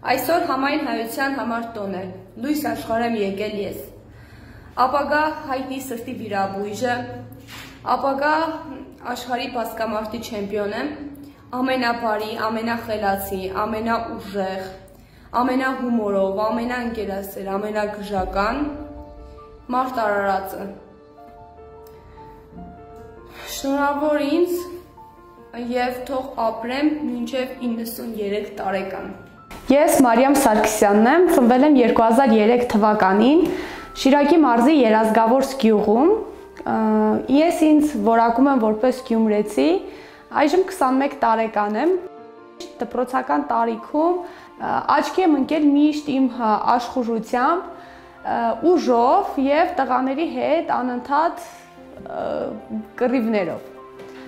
Այսօր համայն հայության համար տոն է, լույս աշխարհ եմ եկել ես, ապագա հայտնի սրտի վիրաբույժը, ապագա աշխարհի բասկամարտի չեմպիոն եմ, ամենաբարի, ամենախելացի, ամենաուժեղ, ամենահումորով, ամենաընկերասեր, ամենագժական Մարդ Արարածը։ Շնորհավոր ինձ եւ թող ապրեմ մինչեւ 93 տարեկան։ Ես Մարիամ Սարգսյանն եմ, ծնվել եմ 2003 թվականին Շիրակի մարզի Երազգավորս գյուղում։ Ես ինձ որակում եմ որպես գյումրեցի, այժմ 21 տարեկան եմ։ Դպրոցական տարիքում աչքի եմ ընկել միշտ իմ աշխուժությամբ, ուժով եւ տղաների հետ անընդհատ կռիվներով։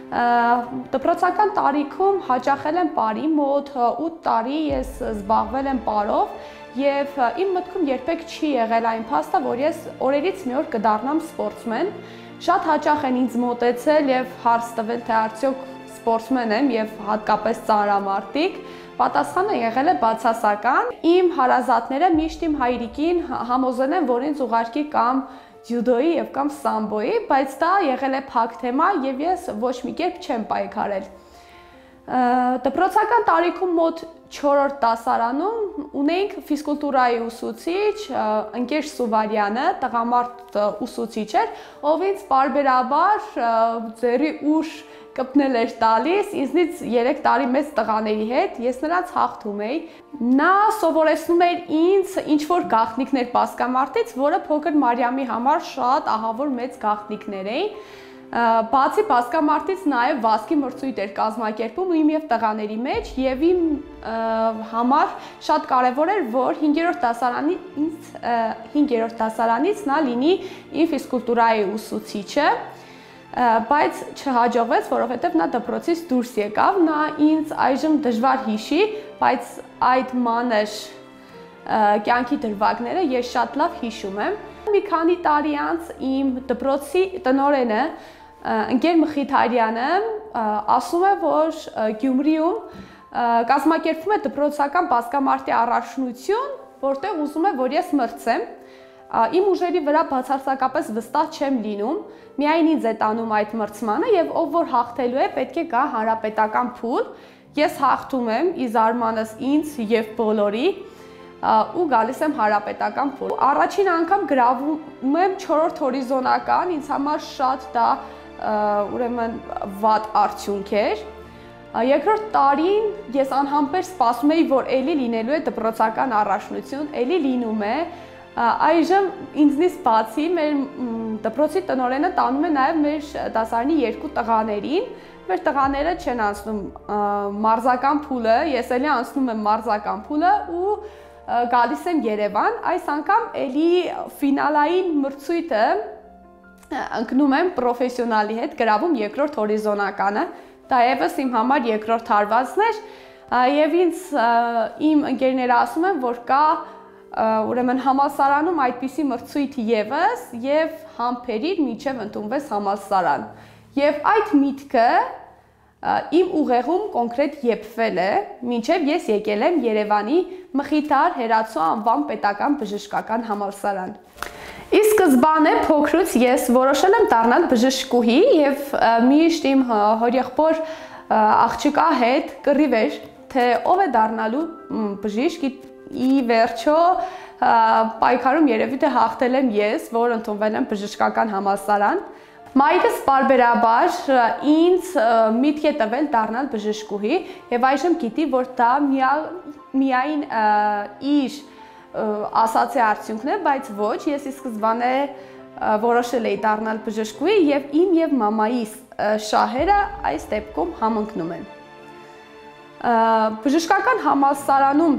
Դպրոցական տարիքում հաճախել եմ պարի, մոտ 8 տարի ես զբաղվել եմ պարով եւ իմ մտքում երբեք չի եղել այն փաստը, որ ես օրերից մի օր կդառնամ սպորտսմեն։ Շատ հաճախ են ինձ մոտեցել եւ հարց տվել, թե արդյոք սպորտսմեն եմ եւ հատկապես ծանրամարտիկ։ Պատասխանը եղել է բացասական։ Իմ հարազատները միշտ իմ հայրիկին համոզել են, որ ինձ ուղարկի կամ ջյուդոյի եւ կամ սամբոյի, բայց դա եղել է փակ թեմա եւ ես ոչ մի կերպ չեմ պայքարել։ Դպրոցական տարիքում մոտ 4-րդ դասարանում ունեինք ֆիզկուլտուրայի ուսուցիչ, ընկեր Սուվարյանը, տղամարդ ուսուցիչ էր, ով ինձ պարբերաբար ձեռի ուժ կպնել էր տալիս, ինձնից 3 տարի մեծ տղաների հետ, ես նրանց հաղթում էի։ Նա սովորեցնում էր ինձ ինչ-որ գաղտնիքներ բասկամարտից, որը փոքր Մարիամի համար շատ ահավոր մեծ գաղտնիքներ էին։ Բացի բասկամարտից նաև վազքի մրցույթ էր կազմակերպում իմ եւ տղաների մեջ եւ իմ համար շատ կարեւոր էր, որ 5-րդ դասարանից նա լինի իմ ֆիզկուլտուրայի ուսուցիչը, բայց չհաջողվեց, որովհետեւ նա դպրոցից դուրս եկավ, նա ինձ այժմ դժվար հիշի, բայց այդ մանր կյանքի դրվագները ես շատ լավ հիշում եմ։ Մի քանի տարի անց իմ դպրոցի տնօրենը ընկեր Մխիթարյանը ասում է, որ Գյումրիում կազմակերպվում է դպրոցական բասկամարտի առաջնություն, որտեղ ուզում է, որ ես մրցեմ։ Իմ ուժերի վրա բացարձակապես վստահ չեմ լինում, միայն ինձ է տանում այդ մրցմանը եւ ով որ հաղթելու է, պետք է գա հանրապետական փուլ։ Ես հաղթում եմ ի զարմանս ինձ եւ բոլորի ու գալիս եմ հանրապետական փուլ։ Առաջին անգամ գրավում եմ 4-րդ հորիզոնական, ինձ համար շատ դա ուրեմն վատ արդյունք էր։ Երկրորդ տարին ես անհամբեր սպասում էի, որ էլի լինելու է դպրոցական առաջնություն, էլի լինում է։ Այժմ ինձնից բացի մեր դպրոցի տնօրենը տանում է նաև մեր դասարանի 2 տղաներին։ Մեր տղաները չեն անցնում մարզական փուլը, ես էլի անցնում եմ մարզական փուլը ու գալիս եմ Երևան, այս անգամ էլի ֆինալային մրցույթը ընկնում եմ պրոֆեսիոնալի հետ, գրավում 2-րդ հորիզոնականը, դա եւս իմ համար 2-րդ հարվածն էր եւ ինձ իմ ընկերները ասում են, որ կա ուրեմն համալսարանում այդպիսի մրցույթ եւս եւ համբերիր մինչեւ ընդունվես համալսարան։ Եվ այդ միտքը իմ ուղեղում կոնկրետ եփվել է, մինչև ես եկել եմ Երևանի Մխիթար Հերացու անվան պետական բժշկական համալսարան։ Ի սկզբանե փոքրուց ես որոշել եմ դառնալ բժշկուհի եւ միշտ իմ հորեղբոր աղջկա հետ կռիվ էր, թե ով է դառնալու բժիշկ, ի վերջո պայքարում երևի թե հաղթել եմ ես, որ ընդունվել եմ բժշկական համալսարան։ Մայրս պարբերաբար ինձ միտք է տվել դառնալ բժշկուհի եւ այժմ գիտի, որ դա միայն իր ասացի արդյունքն է, բայց ոչ, ես ի սկզբանե որոշել էի դառնալ բժշկուհի եւ իմ եւ մամայի շահերը այս դեպքում համընկնում են։ Բժշկական համալսարանում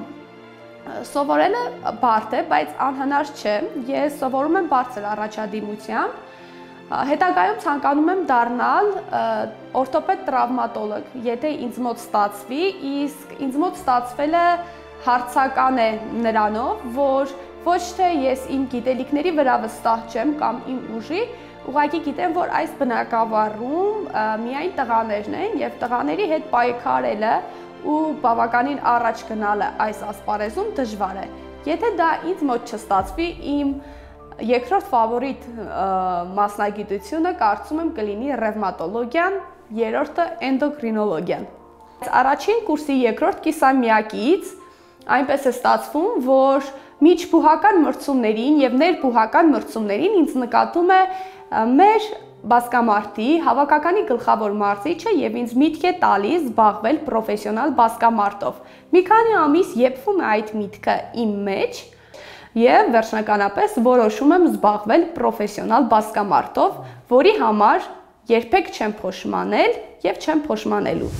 սովորելը բարդ է, բայց անհնար չէ։ Ես սովորում եմ բարձր առաջադիմությամբ։ Հետագայում ցանկանում եմ դառնալ օրթոպեդ տրավմատոլոգ, եթե ինձ մոտ ստացվի, իսկ ինձ մոտ ստացվելը հարցական է նրանով, որ ոչ թե ես իմ գիտելիքների վրա վստահ չեմ կամ իմ ուժի, ուղղակի գիտեմ, որ այս բնակավարում միայն տղաներն են եւ տղաների հետ պայքարելը ու բավականին առաջ գնալը այս ասպարեզում դժվար է։ Եթե դա ինձ մոտ չստացվի, իմ երկրորդ ֆավորիտ մասնագիտությունը կարծում եմ կլինի ռևմատոլոգիան, երրորդը էնդոկրինոլոգիան։ Առաջին կուրսի երկրորդ կիսամյակից այնպես է ստացվում, որ միջբուհական մրցումներին եւ ներբուհական մրցումներին ինձ նկատում է մեր բասկամարտի հավաքականի գլխավոր մարզիչը եւ ինձ միտք է տալիս զբաղվել պրոֆեսիոնալ բասկամարտով։ Մի քանի ամիս եփվում է այդ միտքը իմ մեջ եւ վերջնականապես որոշում եմ զբաղվել պրոֆեսիոնալ բասկամարտով, որի համար երբեք չեմ փոշմանել եւ չեմ փոշմանելու։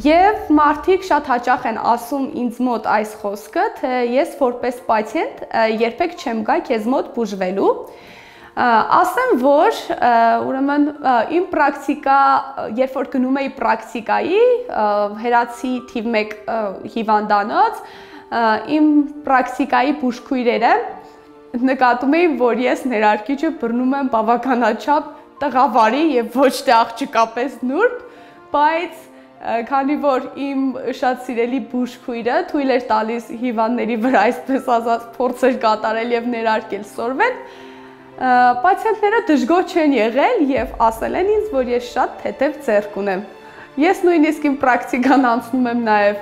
Եվ մարդիկ շատ հաճախ են ասում ինձ մոտ այս խոսքը, թե ես որպես պացիենտ երբեք չեմ գա քեզ մոտ բուժվելու։ Ասեմ, որ ուրեմն իմ պրակտիկա, երբ որ գնում էի պրակտիկայի, հերացի թիվ 1 հիվանդանոց, իմ պրակտիկայի բուժքույրերը նկատում էին, որ ես ներարկիչը բռնում եմ բավականաչափ տղավարի եւ ոչ թե աղջկապես նուրբ, բայց քանի որ իմ շատ սիրելի բուժքույրը թույլ էր տալիս հիվանդների վրա այսպես ասած փորձեր կատարել եւ ներարկել սորվել, պացիենտները դժգոհ չեն եղել եւ ասել են ինձ, որ ես շատ թեթև ձեռք ունեմ։ Ես նույնիսկ իմ պրակտիկան անցնում եմ նաեւ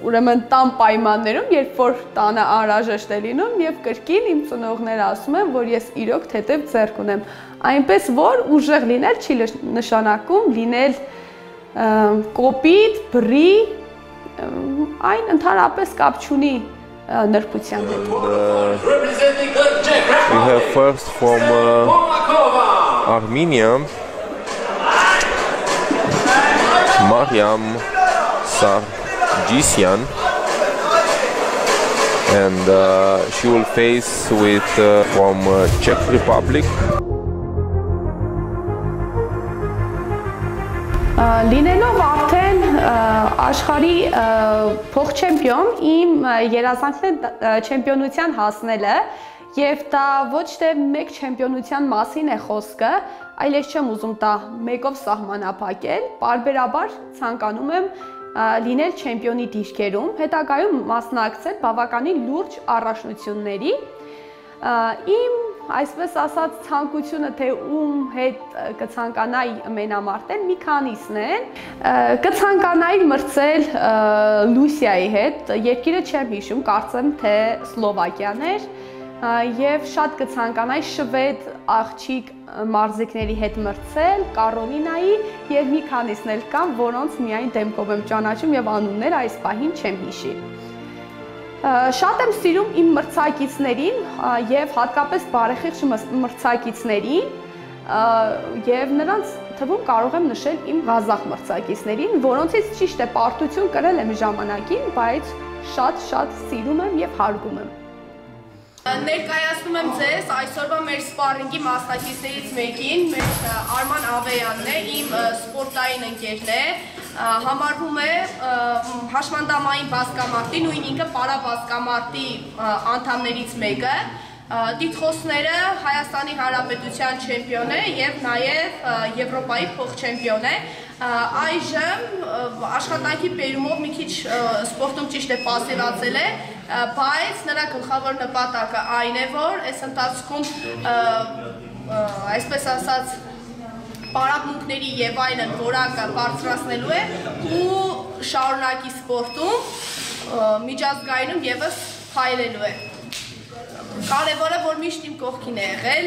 ուրեմն տան պայմաններում, երբ որ տանը անհրաժեշտ է լինում եւ կրկին իմ ծնողները ասում են, որ ես իրոք թեթև ձեռք ունեմ։ Այնպես որ ուժեղ լինել չի նշանակում լինել կոպիտ, բռի, այն ընդհանրապես կապ չունի նրբության հետ։ We have first from Armenia, Mariam Sargsyan, and she will face with from Czech Republic. Լինելով արդեն աշխարհի փոխչեմպիոն, իմ երազանքն է չեմպիոնության հասնելը եւ դա ոչ թե մեկ չեմպիոնության մասին է խոսքը, այլ ես չեմ ուզում դա մեկով սահմանափակել, պարբերաբար ցանկանում եմ լինել չեմպիոնի դիրքերում, հետագայում մասնակցել բավականին լուրջ առաջնությունների։ Իմ այսպես ասած ցանկությունը թե ում հետ կցանկանայի մենամարտել մի քանիսն են, կցանկանայի մրցել Լուսիայի հետ, երկիրը չեմ հիշում, կարծեմ թե Սլովակիան էր, եւ շատ կցանկանայի շվեդ աղջիկ մարզիկների հետ մրցել, Կարոլինայի եւ մի քանիսն էլ կան, որոնց միայն դեմքով եմ ճանաչում եւ անունները այս պահին չեմ հիշի։ Շատ եմ սիրում իմ մրցակիցներին եւ հատկապես բարեխիղճ մրցակիցներին եւ նրանց թվում կարող եմ նշել իմ ղազախ մրցակիցներին, որոնցից ճիշտ է պարտություն կրել եմ ժամանակին, բայց շատ սիրում եմ եւ հարգում եմ։ Ներկայացնում եմ ձեզ այսօրվա մեր սպարինգի մասնակիցներից մեկին, մեր Արման Ավեյանն է, իմ սպորտային ընկերն է, համարվում է հաշմանդամային բասկամարտի, նույն ինքը պարաբասկամարտի անդամներից մեկը, դիտխոսները Հայաստանի Հանրապետության չեմպիոն է եւ նաեւ Եվրոպայի փոխչեմպիոն է, այժմ աշխատանքի բերումով մի քիչ սպորտում ճիշտ է պասիվացել է, բայց նրա գլխավոր նպատակը այն է, որ այս ընթացքում այսպես ասած պարապմունքների եւ այլն որակը բարձրացնելու է ու շարունակի սպորտում միջազգայինում եւս փայլելու է։ Կարևորը որ միշտ իմ կողքին է եղել,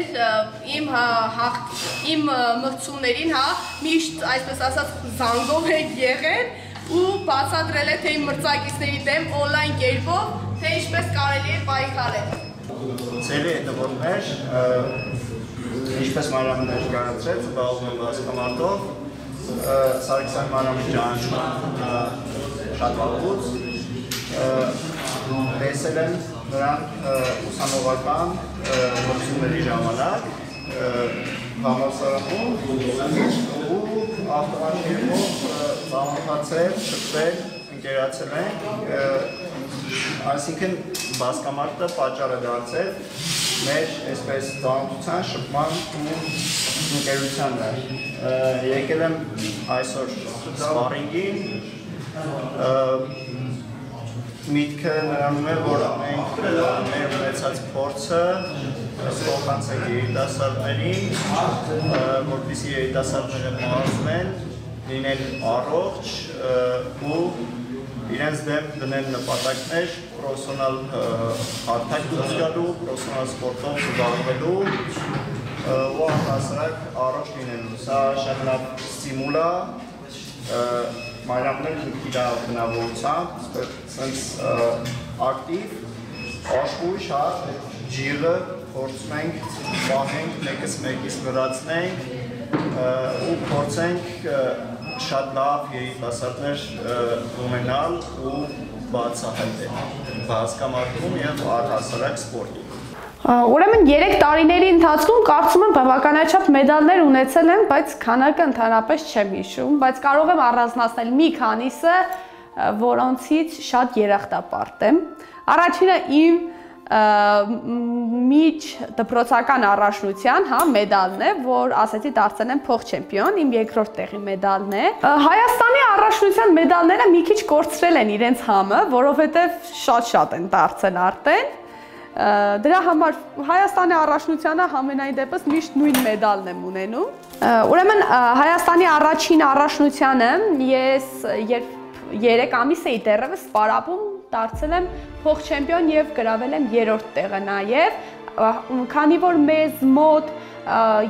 իմ մրցումներին միշտ այսպես ասած զանգով է եղել ու բացատրել է թե իմ մրցակիցների դեմ օնլայն կերպով, թե ինչպես կարելի է պայքարել։ Ցելի հետևողներ, Ինչպես Մարիամը ներկայացրեց, զբաղվում եմ բասկամարտով, Սարգսյան Մարիամի ճանաչում շատ վաղուց, տեսել եմ նրան ուսանողական գործունեների ժամանակ համալսարանում ու ավտոմատիկով ծանոթացել, շփվել, ընկերացել ենք, այսինքն բասկամարտը պատճառ է դարձել մեր այսպես ծանոթության, շփման ու ընկերությանն է։ Եկել եմ այսօր սպարինգին, միտքը նրանում է, որ մենք մեր ունեցած փորձը փոխանցենք երիտասարդներին, որպեսզի երիտասարդները մարզվեն, լինեն առողջ ու իրենց դեմ դնեն նպատակներ պրոֆեսիոնալ հարթակ զգալու, պրոֆեսիոնալ սպորտով զբաղվելու ու առհասարակ առողջ լինելու։ Սա շատ լավ ստիմուլ է Մարիամն իր բնավորությամբ, սենց ակտիվ, աշխույժ, ջիղը փորձում ենք պահենք, մեկս մեկից լրացնենք ու փորձենք շատ լավ երիտասարդներ ունենալ ու բացահայտել բասկամարտում եւ առհասարակ սպորտում։ Ուրեմն 3 տարիների ընթացքում կարծում եմ բավականաչափ մեդալներ ունեցել եմ, բայց քանակը ընդհանրապես չեմ հիշում, բայց կարող եմ առանձնացնել մի քանիսը, որոնցից շատ երախտապարտ եմ։ Առաջինը իմ միջ դպրոցական առաջնության, մեդալն է, որ ասեցի դարձել եմ փոխ-չեմպիոն, իմ երկրորդ տեղի մեդալն է։ Հայաստանի առաջնության մեդալները մի քիչ կորցրել են իրենց համը, որովհետև շատ են դարձել արդեն։ Դրա համար Հայաստանի առաջնությանը համենայն դեպս միշտ նույն մեդալն եմ ունենում։ Ուրեմն Հայաստանի առաջին առաջնությանը ես երբ 3 ամիս էի դեռևս սպարապում, դարձել եմ փոխ-չեմպիոն եւ գրավել եմ 3-րդ տեղը նաեւ, քանի որ մեզ մոտ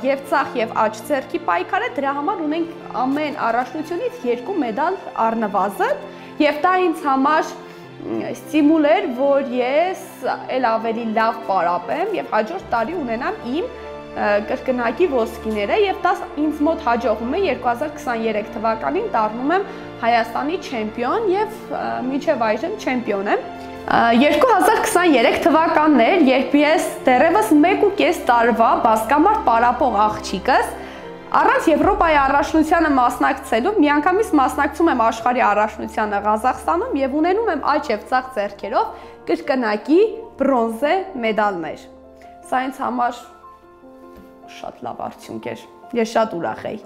եւ ցախ եւ աջ ձեռքի պայքար է, դրա համար ունենք ամեն առաջնությունից 2 մեդալ առնվազն եւ դա ինձ համար ստիմուլ էր, որ ես էլ ավելի լավ պարապեմ եւ հաջորդ տարի ունենամ իմ կրկնակի ոսկիները եւ դա ինձ մոտ հաջողվում է 2023 թվականին դառնում եմ Հայաստանի չեմպիոն եւ մինչեւ այժմ չեմպիոն եմ։ 2023 թվականն էր, երբ ես դեռևս 1.5 տարվա բասկամարտ պարապող աղջիկս առանց Եվրոպայի առաջնությանը մասնակցելու միանգամից մասնակցում եմ աշխարհի առաջնությանը Ղազախստանում եւ ունենում եմ աջ եւ ցախ ձեռքերով կրկնակի բրոնզե մեդալներ։ Սա ինձ համար շատ լավ արդյունք էր։ Ես շատ ուրախ էի։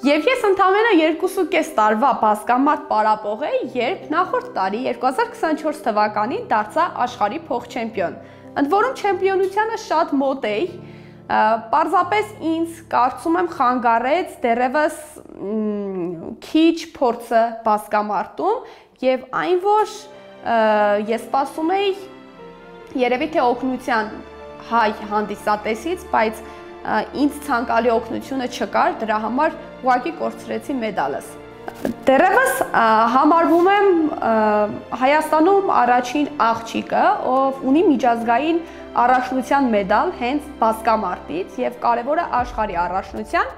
Եվ ես ընդամենը 2.5 տարվա բասկամարտ պարապող էի, երբ նախորդ տարի 2024 թվականին դարձա աշխարհի փոխ-չեմպիոն։ Ընդ որում չեմպիոնությանը շատ մոտ էի, պարզապես ինձ կարծում եմ խանգարեց դեռևս քիչ փորձը բասկամարտում եւ այն որ ես սպասում էի երևի թե օգնության հայ հանդիսատեսից, բայց ինձ ցանկալի օգնությունը չկար, դրա համար ուղղակի կորցրեցի մեդալս։ Դեռևս համարվում եմ Հայաստանում առաջին աղջիկը, ով ունի միջազգային առաջնության մեդալ հենց բասկամարտից եւ կարեւորը աշխարհի առաջնության։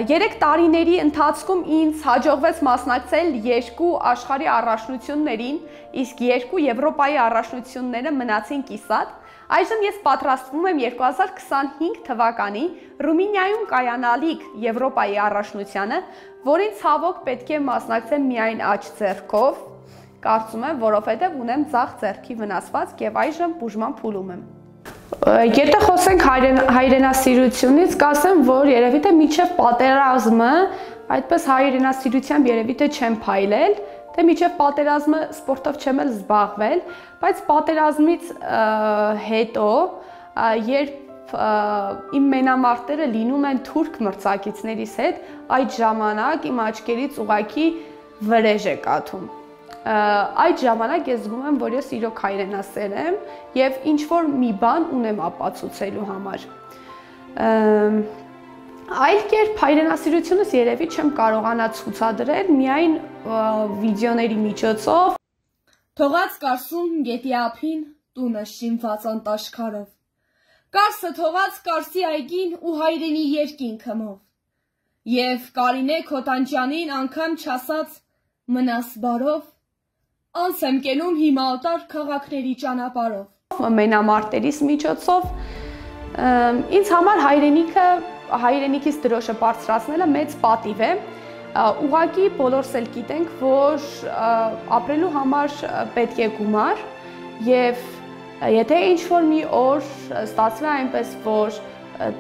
3 տարիների ընթացքում ինձ հաջողվեց մասնակցել 2 աշխարհի առաջնություններին, իսկ 2 Եվրոպայի առաջնությունները մնացին կիսատ։ Այժմ ես պատրաստվում եմ 2025 թվականի Ռումինիայում կայանալիք Եվրոպայի առաջնությանը, որին ցավոք պետք է մասնակցեմ միայն աջ ձեռքով, կարծում եմ, որովհետև ունեմ ցախ ձեռքի վնասվածք եւ այժմ բուժման փուլում եմ։ Եթե խոսենք հայրենասիրությունից, կասեմ, որ երևի թե մինչև պատերազմը այդպես հայրենասիրությամբ երևի թե չեմ փայլել, թե մինչև պատերազմը սպորտով չեմ էլ զբաղվել, բայց պատերազմից հետո, երբ իմ մենամարտերը լինում են թուրք մրցակիցներիս հետ, այդ ժամանակ իմ աչքերից ուղղակի վրեժ է կաթում։ Այդ ժամանակ ես զգում եմ, որ ես իրոք հայրենասեր եմ եւ ինչ որ մի բան ունեմ ապացուցելու համար։ Այլ կերպ հայրենասիրությունս երևի չեմ կարողանա ցուցադրել միայն վիդեոների միջոցով։ Թողած կարսում գետի ափին տունը շինված անտաշքարով։ Կարսը թողած Կարսի այգին ու հայրենի երկինքմով, և Կարինե Քոթանջյանին անգամ չասած մնաս բարով, անց եմ կենում հիմա օտար քաղաքների ճանապարհով։ Մենամարտերիս միջոցով ինձ համար հայրենիքից դրոշը բարձրացնելը մեծ պատիվ է։ Ուղղակի բոլորս էլ գիտենք, որ ապրելու համար պետք է գումար, եւ եթե ինչ-որ մի օր ստացվի այնպես, որ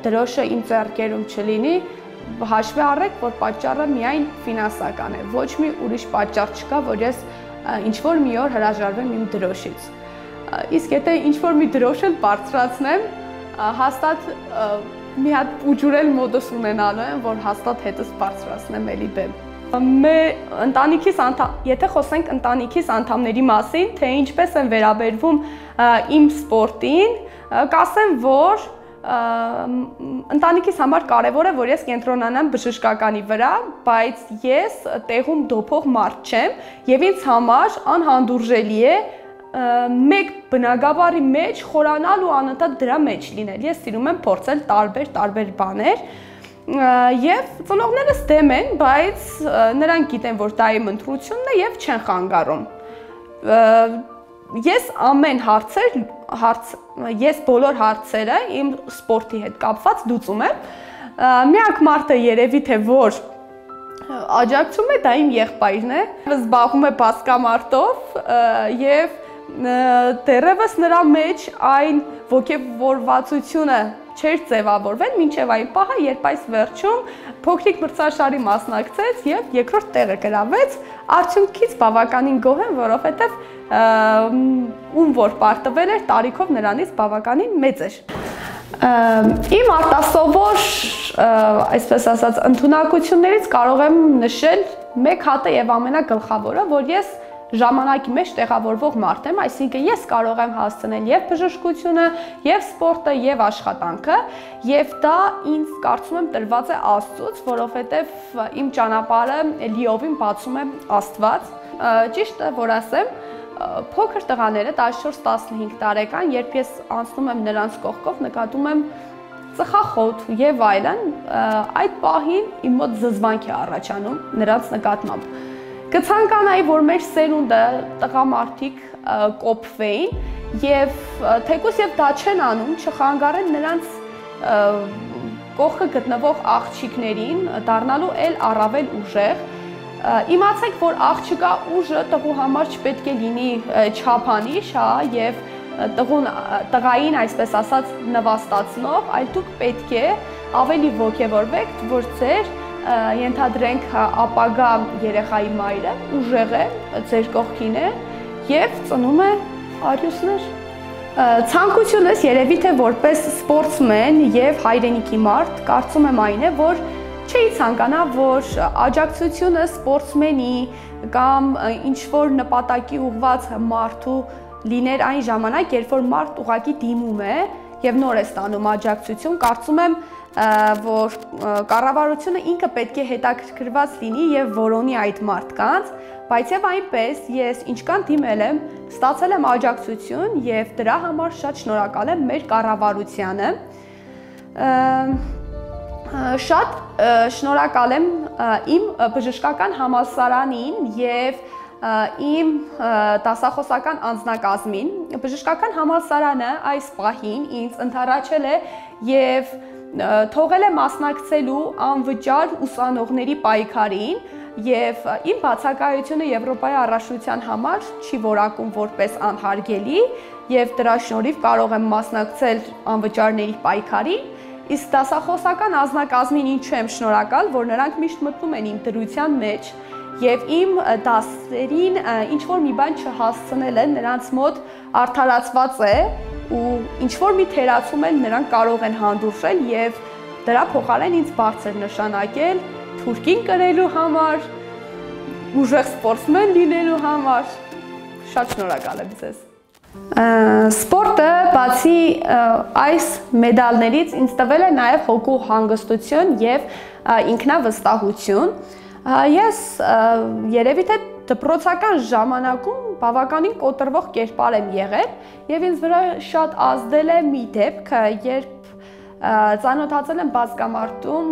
դրոշը իմ ձեռքերում չլինի, հաշվի առեք, որ պատճառը միայն ֆինանսական է, ոչ մի ուրիշ պատճառ չկա, որ ես ինչ-որ մի օր հրաժարվեմ իմ դրոշից։ Իսկ եթե ինչ-որ մի դրոշ էլ բարձրացնեմ, հաստատ մի հատ պուջուրել մոդոս ունենալու եմ, որ հաստատ հետս բարձրացնեմ էլի բեմ։ Եթե խոսենք ընտանիքիս անդամների մասին, թե ինչպես են վերաբերվում իմ սպորտին, կասեմ, որ ընտանիքիս համար կարևոր է, որ ես կենտրոնանամ բժշկականի վրա, բայց ես տեղում դոփող մարդ չեմ, եւ ինձ համար անհանդուրժելի է մեկ բնագավառի մեջ խորանալ ու անընդհատ դրա մեջ լինել։ Ես սիրում եմ փորձել տարբեր բաներ, եւ ծնողներս դեմ են, բայց նրանք գիտեն, որ դա իմ ընտրությունն է եւ չեն խանգարում։ Ես բոլոր հարցերը իմ սպորտի հետ կապված լուծում եմ։ Միակ մարդը երևի թե որ աջակցում է, դա իմ եղբայրն է։ Զբաղվում է բասկամարտով եւ դեռևս նրա մեջ այն ոգևորվածությունը չէր ձևավորվել մինչև այն պահը, երբ այս վերջում փոքրիկ մրցաշարի մասնակցեց եւ երկրորդ տեղը գրավեց, արդյունքից բավականին գոհ եմ, որովհետեւ ում որ պարտվել էր տարիքով նրանից բավականին մեծ էր։ Իմ արտասովոր, այսպես ասած, ընդունակություններից կարող եմ նշել մեկ հատը եւ ամենագլխավորը, որ ես ժամանակի մեջ տեղավորվող մարդ եմ, այսինքն ես կարող եմ հասցնել եւ բժշկությունը, եւ սպորտը, եւ աշխատանքը, եւ դա ինձ կարծում եմ տրված է Աստծուց, որովհետեւ իմ ճանապարհը լիովին բացում է Աստված։ Ճիշտ է, որ ասեմ, փոքր տղաները 14-15 տարեկան, երբ ես անցնում եմ նրանց կողքով, նկատում եմ ծխախոտ եւ այլն, այդ պահին իմ մոտ զզվանք է առաջանում նրանց նկատմամբ։ Կցանկանայի, որ մեր սերունդը տղամարդիկ կոփվեին եւ թեկուզ եւ դա չեն անում, չխանգարեն նրանց կողքը գտնվող աղջիկներին դառնալու էլ առավել ուժեղ։ Իմացեք, որ աղջկա ուժը տղու համար չպետք է լինի չափանիշ, հա, եւ տղային, այսպես ասած, նվաստացնող, այլ դուք պետք է ավելի ոգևորվեք, որ ձեր ենթադրենք ապագա երեխայի մայրը ուժեղ է, ձեր կողքին է եւ ծնում է արյուսներ։ Ցանկությունս երևի թե որպես սպորտսմեն եւ հայրենիքի մարդ կարծում եմ այն է, որ չի ցանկանա, որ աջակցությունը սպորտսմենի կամ ինչ-որ նպատակի ուղղված մարդու լիներ այն ժամանակ, երբ որ մարդ ուղղակի դիմում է եւ նոր է ստանում աջակցություն, կարծում եմ որ կառավարությունը ինքը պետք է հետաքրքրված լինի եւ որոնի այդ մարդկանց, բայց եւ այնպես ես ինչքան դիմել եմ, ստացել եմ աջակցություն եւ դրա համար շատ շնորհակալ եմ մեր կառավարությանը։ Շատ շնորհակալ եմ իմ բժշկական համալսարանին եւ իմ դասախոսական անձնակազմին։ Բժշկական համալսարանը այս պահին ինձ ընդառաջել է եւ թողել է մասնակցելու անվճար ուսանողների պայքարին եւ իմ բացակայությունը Եվրոպայի առաշնության համար չի որակում որպես անհարգելի եւ դրա շնորհիվ կարող եմ մասնակցել անվճարների պայքարին, իսկ դասախոսական անձնակազմին ինչու եմ շնորհակալ, որ նրանք միշտ մտնում են իմ դրության մեջ եւ իմ դասերին ինչ-որ մի բան չհասցնելը նրանց մոտ արդարացված է ու ինչ-որ մի թերացում են նրանք կարող են հանդուրժել եւ դրա փոխարեն ինձ բարձր նշանակել թուրքին կրելու համար, ուժեղ սպորտսմեն լինելու համար։ Շատ շնորհակալ եմ ձեզ։ Սպորտը բացի այս մեդալներից ինձ տվել է նաեւ հոգու հանգստություն եւ ինքնավստահություն։ Ես երևի թե դպրոցական ժամանակում բավականին կոտրվող կերպար եմ եղել եւ ինձ վրա շատ ազդել է մի դեպք, երբ ծանոթացել եմ բազկամարտում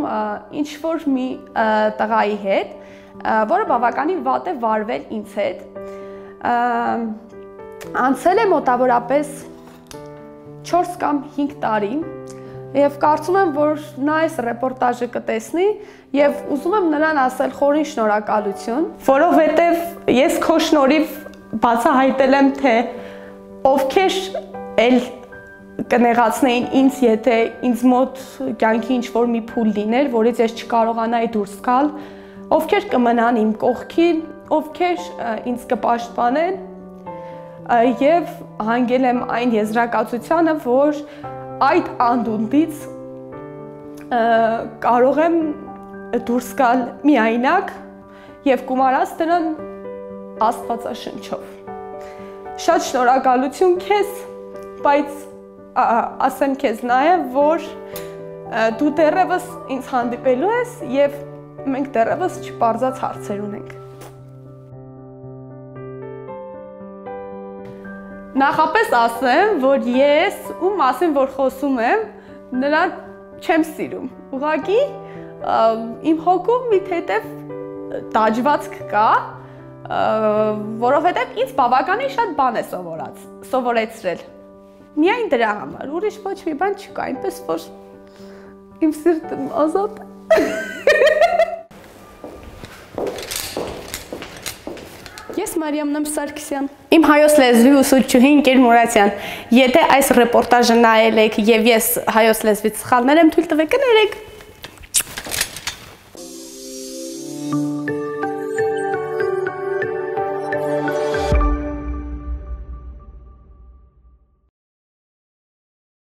ինչ որ մի տղայի հետ, որը բավականին վատ է վարվել ինձ հետ։ Անցել է մոտավորապես 4 կամ 5 տարի եւ կարծում եմ, որ նա այս ռեպորտաժը կտեսնի եւ ուզում եմ նրան ասել խորին շնորհակալություն, որովհետեւ ես քո շնորհիվ բացահայտել եմ, թե ովքեր էլ կնեղացնեին ինձ, եթե ինձ մոտ կյանքի ինչ-որ մի փուլ լիներ, որից ես չկարողանայի դուրս գալ, ովքեր կմնան իմ կողքին, ովքեր ինձ կպաշտպանեն եւ հանգել եմ այն եզրակացությանը, որ այդ անդունդից կարող եմ դուրս գալ միայնակ եւ կումարած դրան Աստվածաշնչով։ Շատ շնորհակալություն քեզ, բայց ասեմ քեզ նաեւ, որ դու դեռևս ինձ հանդիպելու ես եւ մենք դեռևս չպարզած հարցեր ունենք։ Նախապես ասեմ, որ ես ում մասին որ խոսում եմ, նրան չեմ սիրում։ Ուղղակի իմ հոգում մի թեթև դաջվածք կա, որովհետև ինձ բավականին շատ բան է սովորեցրել։ Միայն դրա համար, ուրիշ ոչ մի բան չկա, այնպես որ իմ սիրտն ազատ է։ Ես Մարիամ Նամսարքսյան։ Իմ հայոց լեզվի ուսուցչուհի Ընկեր Մուրատյան։ Եթե այս ռեպորտաժը նայել եք եւ ես հայոց լեզվից սխալներ եմ թույլ տվեք, կներեք։